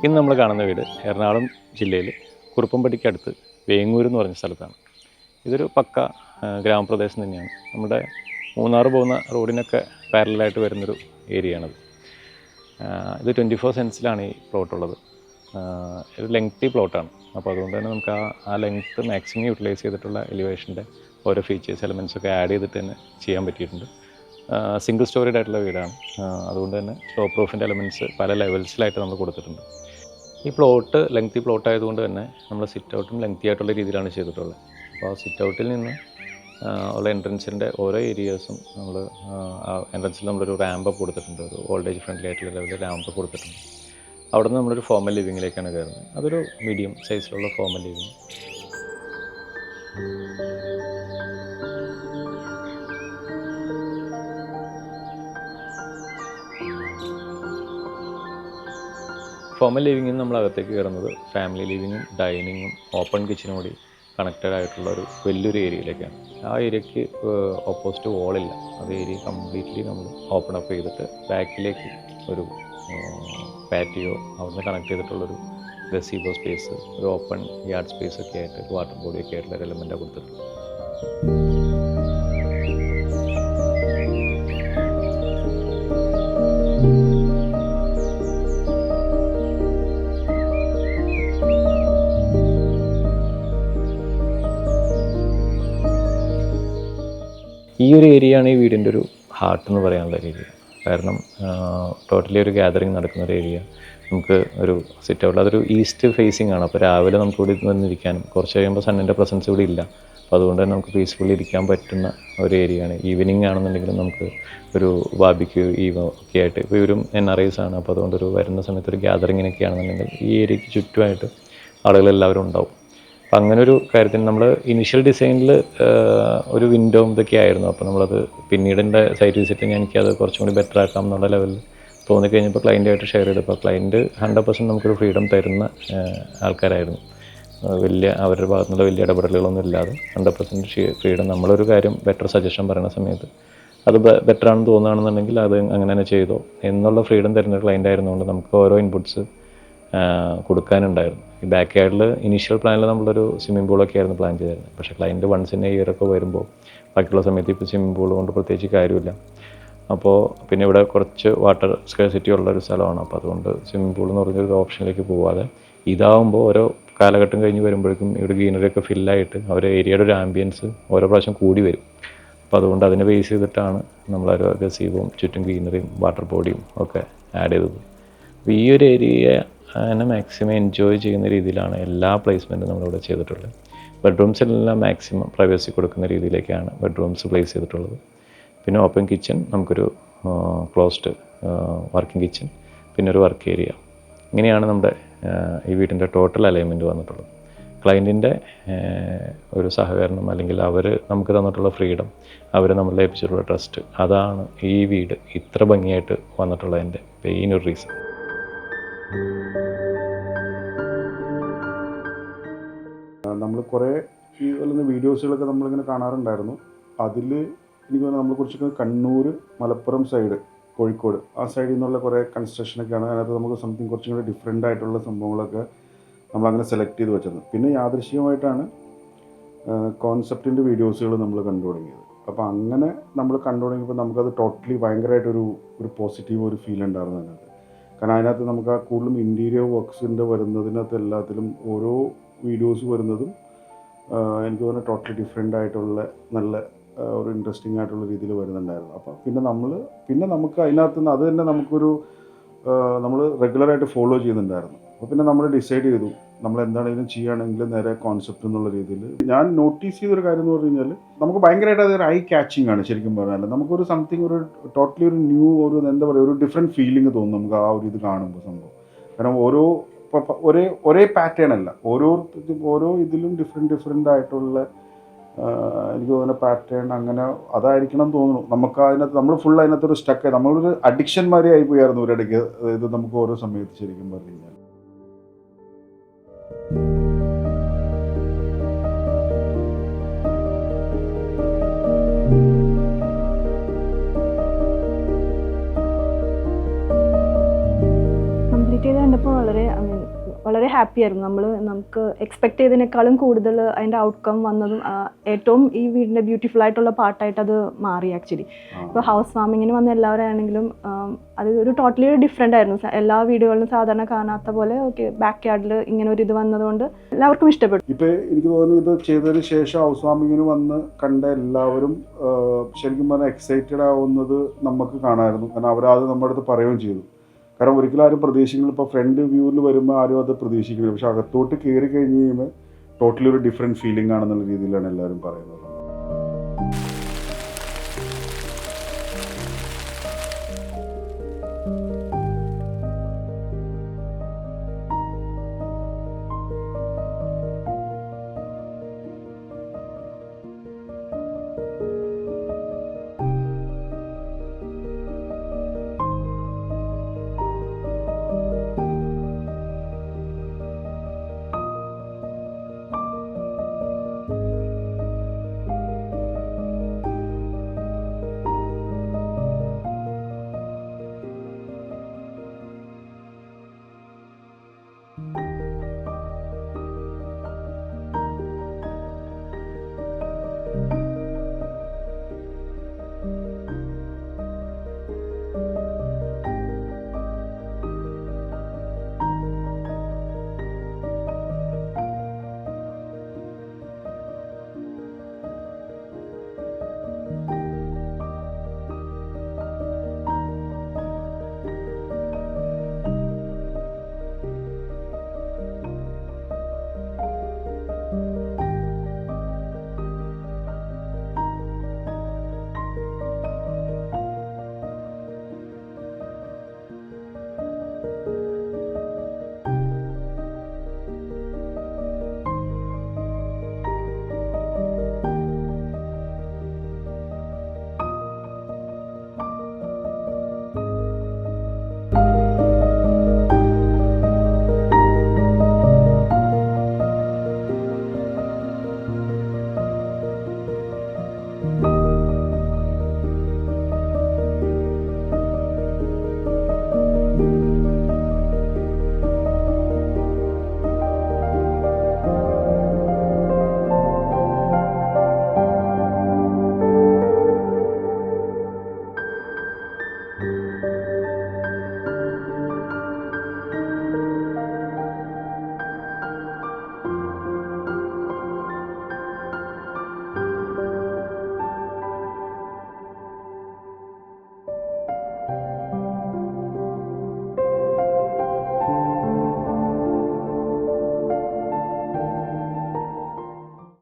ഇന്ന് നമ്മൾ കാണുന്ന വീട് എറണാകുളം ജില്ലയിൽ കുറുപ്പംപടിക്കടുത്ത് വേങ്ങൂർ എന്ന് പറഞ്ഞ സ്ഥലത്താണ്. ഇതൊരു പക്ക ഗ്രാമപ്രദേശം തന്നെയാണ്. നമ്മുടെ മൂന്നാർ പോകുന്ന റോഡിനൊക്കെ പാരലായിട്ട് വരുന്നൊരു ഏരിയയാണത്. ഇത് 24 സെൻസിലാണ് ഈ പ്ലോട്ടുള്ളത്. ഒരു ലെങ്തി പ്ലോട്ടാണ്. അപ്പോൾ അതുകൊണ്ട് തന്നെ നമുക്ക് ആ ലെങ്ത്ത് മാക്സിമം യൂട്ടിലൈസ് ചെയ്തിട്ടുള്ള എലിവേഷൻ്റെ ഓരോ ഫീച്ചേഴ്സ് എലമെൻറ്റ്സൊക്കെ ആഡ് ചെയ്തിട്ട് തന്നെ ചെയ്യാൻ പറ്റിയിട്ടുണ്ട്. സിംഗിൾ സ്റ്റോറീഡ് ആയിട്ടുള്ള വീടാണ്. അതുകൊണ്ട് തന്നെ സ്റ്റോ പ്രൂഫിൻ്റെ എലമെൻറ്റ്സ് പല ലെവൽസിലായിട്ട് നമ്മൾ കൊടുത്തിട്ടുണ്ട്. ഈ പ്ലോട്ട് ലെങ്തി പ്ലോട്ട് ആയതുകൊണ്ട് തന്നെ നമ്മൾ സിറ്റ് ഔട്ടും ലെങ്തി ആയിട്ടുള്ള രീതിയിലാണ് ചെയ്തിട്ടുള്ളത്. അപ്പോൾ ആ സിറ്റ് ഔട്ടിൽ നിന്ന് ഉള്ള എൻട്രൻസിൻ്റെ ഓരോ ഏരിയാസും നമ്മൾ എൻട്രൻസിൽ നമ്മളൊരു റാമ്പ് കൊടുത്തിട്ടുണ്ട്. ഒരു ഓൾഡ് ഏജ് ഫ്രണ്ട്ലി ആയിട്ടുള്ള ലെവലിൽ റാമ്പ് കൊടുത്തിട്ടുണ്ട്. അവിടെ നിന്ന് നമ്മളൊരു ഫോമൽ ലിവിങ്ങിലേക്കാണ് കയറുന്നത്. അതൊരു മീഡിയം സൈസിലുള്ള ഫോമൽ ലിവിങ്. ഫോമൽ ലിവിങ്ങിൽ നമ്മൾ അകത്തേക്ക് കയറുന്നത് ഫാമിലി ലിവിങ്ങും ഡൈനിങ്ങും ഓപ്പൺ കിച്ചനും കൂടി കണക്റ്റഡ് ആയിട്ടുള്ള ഒരു വലിയൊരു ഏരിയയിലേക്കാണ്. ആ ഏരിയയ്ക്ക് ഓപ്പോസിറ്റ് വാളില്ല. അത് ഏരിയ കംപ്ലീറ്റ്ലി നമ്മൾ ഓപ്പൺ അപ്പ് ചെയ്തിട്ട് ബാക്കിലേക്ക് ഒരു പാറ്റിയോ അവിടുന്ന് കണക്ട് ചെയ്തിട്ടുള്ളൊരു ഗസീബോ സ്പേസ്, ഒരു ഓപ്പൺ യാർഡ് സ്പേസ് ഒക്കെ ആയിട്ട് ഒരു വാട്ടർ ബോഡി ഒക്കെ ആയിട്ടുള്ള ഒരു എലമെൻറ്റാണ് കൊടുത്തിട്ടുള്ളത്. ഈ ഒരു ഏരിയയാണ് ഈ വീടിൻ്റെ ഒരു ഹാർട്ട് എന്ന് പറയാനുള്ള ഏരിയ. കാരണം ടോട്ടലി ഒരു ഗ്യാതറിങ് നടക്കുന്ന ഒരു ഏരിയ. നമുക്ക് ഒരു സിറ്റ് ഔട്ട്, അതൊരു ഈസ്റ്റ് ഫേസിങ് ആണ്. അപ്പോൾ രാവിലെ നമുക്ക് ഇവിടെ വന്നിരിക്കാനും കുറച്ച് കഴിയുമ്പോൾ സണ്ണിൻ്റെ പ്രസൻസ് ഇവിടെ ഇല്ല. അപ്പോൾ അതുകൊണ്ട് തന്നെ നമുക്ക് പീസ്ഫുള്ളി ഇരിക്കാൻ പറ്റുന്ന ഒരു ഏരിയയാണ്. ഈവനിങ് ആണെന്നുണ്ടെങ്കിലും നമുക്ക് ഒരു ബാർബിക്യൂ ഒക്കെ ആയിട്ട്, ഇപ്പോൾ ഇവരും NRIs ആണ്. അപ്പോൾ അതുകൊണ്ട് ഒരു വരുന്ന സമയത്ത് ഒരു ഗ്യാതറിങ്ങിനൊക്കെ ആണെന്നുണ്ടെങ്കിൽ ഈ ഏരിയയ്ക്ക് ചുറ്റുമായിട്ട് ആളുകളെല്ലാവരും ഉണ്ടാവും. അപ്പം അങ്ങനെ ഒരു കാര്യത്തിന് നമ്മൾ ഇനിഷ്യൽ ഡിസൈനിൽ ഒരു വിൻഡോയും ഇതൊക്കെ ആയിരുന്നു. അപ്പോൾ നമ്മളത് പിന്നീടിൻ്റെ സൈറ്റ് വിസിറ്റ് എനിക്കത് കുറച്ചും കൂടി ബെറ്റർ ആക്കാം എന്നുള്ള ലെവലിൽ തോന്നിക്കഴിഞ്ഞപ്പോൾ ക്ലയൻറ്റായിട്ട് ഷെയർ ചെയ്തപ്പോൾ ക്ലയൻറ്റ് 100% നമുക്കൊരു ഫ്രീഡം തരുന്ന ആൾക്കാരായിരുന്നു. അവരുടെ ഭാഗത്തു നിന്നുള്ള വലിയ ഇടപെടലുകളൊന്നും ഇല്ലാതെ 100% ഫ്രീഡം. നമ്മളൊരു കാര്യം ബെറ്റർ സജഷൻ പറയുന്ന സമയത്ത് അത് ബെറ്റർ ആണെന്ന് തോന്നുകയാണെന്നുണ്ടെങ്കിൽ അത് അങ്ങനെ തന്നെ ചെയ്തോ എന്നുള്ള ഫ്രീഡം തരുന്ന ക്ലയൻ്റ് ആയിരുന്നുകൊണ്ട് നമുക്ക് ഓരോ ഇൻപുട്സ് കൊടുക്കാനുണ്ടായിരുന്നു. ഈ ബാക്ക് യാർഡിൽ ഇനീഷ്യൽ പ്ലാനിൽ നമ്മളൊരു സ്വിമ്മിംഗ് പൂളൊക്കെ ആയിരുന്നു പ്ലാൻ ചെയ്തിരുന്നത്. പക്ഷേ client once in a year ഒക്കെ വരുമ്പോൾ ബാക്കിയുള്ള സമയത്ത് ഇപ്പോൾ സ്വിമ്മിംഗ് പൂൾ കൊണ്ട് പ്രത്യേകിച്ച് കാര്യമില്ല. അപ്പോൾ പിന്നെ ഇവിടെ കുറച്ച് വാട്ടർ സ്കേഴ്സിറ്റി ഉള്ളൊരു സ്ഥലമാണ്. അപ്പോൾ അതുകൊണ്ട് സ്വിമ്മിംഗ് പൂൾ എന്ന് പറഞ്ഞൊരു ഓപ്ഷനിലേക്ക് പോവാതെ ഇതാവുമ്പോൾ ഓരോ കാലഘട്ടം കഴിഞ്ഞ് വരുമ്പോഴേക്കും ഇവിടെ ഗ്രീനറിയൊക്കെ ഫില്ലായിട്ട് അവരുടെ ഏരിയയുടെ ഒരു ആംബിയൻസ് ഓരോ പ്രാവശ്യം കൂടി വരും. അപ്പോൾ അതുകൊണ്ട് അതിനെ ബേസ് ചെയ്തിട്ടാണ് നമ്മളൊരു ഗസീബും ചുറ്റും ഗ്രീനറിയും വാട്ടർ ബോഡിയും ഒക്കെ ആഡ് ചെയ്തത്. അപ്പോൾ ഈ ഒരു ഏരിയ അതിനെ മാക്സിമം എൻജോയ് ചെയ്യുന്ന രീതിയിലാണ് എല്ലാ പ്ലേസ്മെൻറ്റും നമ്മളിവിടെ ചെയ്തിട്ടുള്ളത്. ബെഡ്റൂംസിലെല്ലാം മാക്സിമം പ്രൈവസി കൊടുക്കുന്ന രീതിയിലേക്കാണ് ബെഡ്റൂംസ് പ്ലേസ് ചെയ്തിട്ടുള്ളത്. പിന്നെ ഓപ്പൺ കിച്ചൺ, നമുക്കൊരു ക്ലോസ്ഡ് വർക്കിംഗ് കിച്ചൺ, പിന്നെ ഒരു വർക്ക് ഏരിയ. ഇങ്ങനെയാണ് നമ്മുടെ ഈ വീടിൻ്റെ ടോട്ടൽ അലൈൻമെൻറ്റ് വന്നിട്ടുള്ളത്. ക്ലയൻറ്റിൻ്റെ ഒരു സഹകരണം അല്ലെങ്കിൽ അവർ നമുക്ക് തന്നിട്ടുള്ള ഫ്രീഡം, അവർ നമ്മളെ ഏൽപ്പിച്ചിട്ടുള്ള ട്രസ്റ്റ്, അതാണ് ഈ വീട് ഇത്ര ഭംഗിയായിട്ട് വന്നിട്ടുള്ളതിൻ്റെ മെയിൻ ഒരു റീസൺ. നമ്മൾ കുറേ ഈ വരുന്ന വീഡിയോസുകളൊക്കെ നമ്മളിങ്ങനെ കാണാറുണ്ടായിരുന്നു. അതിൽ എനിക്ക് തോന്നുന്നു നമ്മൾ കുറച്ചൊക്കെ കണ്ണൂർ, മലപ്പുറം സൈഡ്, കോഴിക്കോട് ആ സൈഡിൽ നിന്നുള്ള കുറേ കൺസ്ട്രക്ഷനൊക്കെയാണ്. അതിനകത്ത് നമുക്ക് സംതിങ് കുറച്ചും കൂടി ഡിഫറെൻ്റ് ആയിട്ടുള്ള സംഭവങ്ങളൊക്കെ നമ്മളങ്ങനെ സെലക്ട് ചെയ്ത് വെച്ചത്. പിന്നെ യാദൃശ്ചികമായിട്ടാണ് കോൺസെപ്റ്റിൻ്റെ വീഡിയോസുകൾ നമ്മൾ കണ്ടു തുടങ്ങിയത്. അപ്പോൾ അങ്ങനെ നമ്മൾ കണ്ടു തുടങ്ങിയപ്പോൾ നമുക്കത് ടോട്ടലി ഭയങ്കരമായിട്ടൊരു പോസിറ്റീവ് ഒരു ഫീൽ ഉണ്ടായിരുന്നു അതിനകത്ത്. കാരണം അതിനകത്ത് നമുക്ക് ആ കൂടുതലും ഇൻറ്റീരിയർ വർക്ക്സിൻ്റെ വരുന്നതിനകത്ത് എല്ലാത്തിലും ഓരോ വീഡിയോസ് വരുന്നതും എനിക്ക് തോന്നുന്നു ടോട്ടലി ഡിഫറെൻ്റ് ആയിട്ടുള്ള നല്ല ഒരു ഇൻട്രസ്റ്റിംഗ് ആയിട്ടുള്ള രീതിയിൽ വരുന്നുണ്ടായിരുന്നു. അപ്പോൾ പിന്നെ നമുക്ക് അതിനകത്ത് നിന്ന് അത് തന്നെ നമുക്കൊരു നമ്മൾ റെഗുലറായിട്ട് ഫോളോ ചെയ്യുന്നുണ്ടായിരുന്നു. അപ്പോൾ പിന്നെ നമ്മൾ ഡിസൈഡ് ചെയ്തു നമ്മൾ എന്താണെങ്കിലും ചെയ്യുകയാണെങ്കിൽ നേരെ കോൺസെപ്റ്റ് എന്നുള്ള രീതിയിൽ. ഞാൻ നോട്ടീസ് ചെയ്തൊരു കാര്യം എന്ന് പറഞ്ഞു കഴിഞ്ഞാൽ നമുക്ക് ഭയങ്കരമായിട്ട് അതൊരു ഐ ക്യാച്ചിങ് ആണ്. ശരിക്കും പറഞ്ഞാൽ നമുക്കൊരു സംതിങ് ഒരു ടോട്ടലി ഒരു ന്യൂ ഒരു എന്താ പറയുക ഒരു ഡിഫറെൻറ്റ് ഫീലിംഗ് തോന്നും നമുക്ക് ആ ഒരു ഇത് കാണുമ്പോൾ സംഭവം. കാരണം ഒരേ പാറ്റേൺ അല്ല, ഓരോ ഇതിലും ഡിഫറെൻ്റ് ആയിട്ടുള്ള എനിക്ക് തോന്നുന്ന പാറ്റേൺ അങ്ങനെ അതായിരിക്കണം തോന്നുന്നു. നമുക്ക് അതിനകത്ത് നമ്മൾ ഫുൾ അതിനകത്തൊരു സ്റ്റക്ക്, നമ്മളൊരു അഡിക്ഷൻ മാതിരി ആയി പോയായിരുന്നു ഒരിടയ്ക്ക്. ഇത് നമുക്ക് ഓരോ സമയത്ത് ശരിക്കും പറഞ്ഞു കഴിഞ്ഞാൽ കംപ്ലീറ്റ് ചെയ്ത് കണ്ടപ്പോൾ വളരെ ഹാപ്പി ആയിരുന്നു. നമുക്ക് എക്സ്പെക്ട് ചെയ്തതിനേക്കാളും കൂടുതൽ അതിൻ്റെ ഔട്ട്കം വന്നതും ഏറ്റവും ഈ വീടിൻ്റെ ബ്യൂട്ടിഫുൾ ആയിട്ടുള്ള പാർട്ടായിട്ട് അത് മാറി ആക്ച്വലി. ഇപ്പോൾ ഹൗസ് വാമിങ്ങിന് വന്ന എല്ലാവരാണെങ്കിലും അത് ഒരു ടോട്ടലി ഡിഫറെൻ്റ് ആയിരുന്നു. എല്ലാ വീടുകളിലും സാധാരണ കാണാത്ത പോലെ ബാക്ക് യാർഡിൽ ഇങ്ങനെ ഒരു ഇത് വന്നതുകൊണ്ട് എല്ലാവർക്കും ഇഷ്ടപ്പെട്ടു. ഇപ്പോൾ എനിക്ക് തോന്നുന്നു ഇത് ചെയ്തതിന് ശേഷം ഹൗസ് വാമിങ്ങിന് വന്ന് കണ്ട എല്ലാവരും ശരിക്കും പറഞ്ഞാൽ എക്സൈറ്റഡ് ആവുന്നത് നമുക്ക് കാണാമായിരുന്നു. കാരണം അവരത് നമ്മുടെ അടുത്ത് പറയുകയും ചെയ്തു. കാരണം ഒരിക്കലും ആരും പ്രതീക്ഷിക്കുന്നില്ല. ഇപ്പോൾ ഫ്രണ്ട് വ്യൂവിൽ വരുമ്പോൾ ആരും അത് പ്രതീക്ഷിക്കുന്നില്ല. പക്ഷെ അകത്തോട്ട് കയറി കഴിഞ്ഞ് കഴിയുമ്പോൾ ടോട്ടലി ഒരു ഡിഫറെൻറ്റ് ഫീലിംഗ് ആണെന്നുള്ള രീതിയിലാണ് എല്ലാവരും പറയുന്നത്.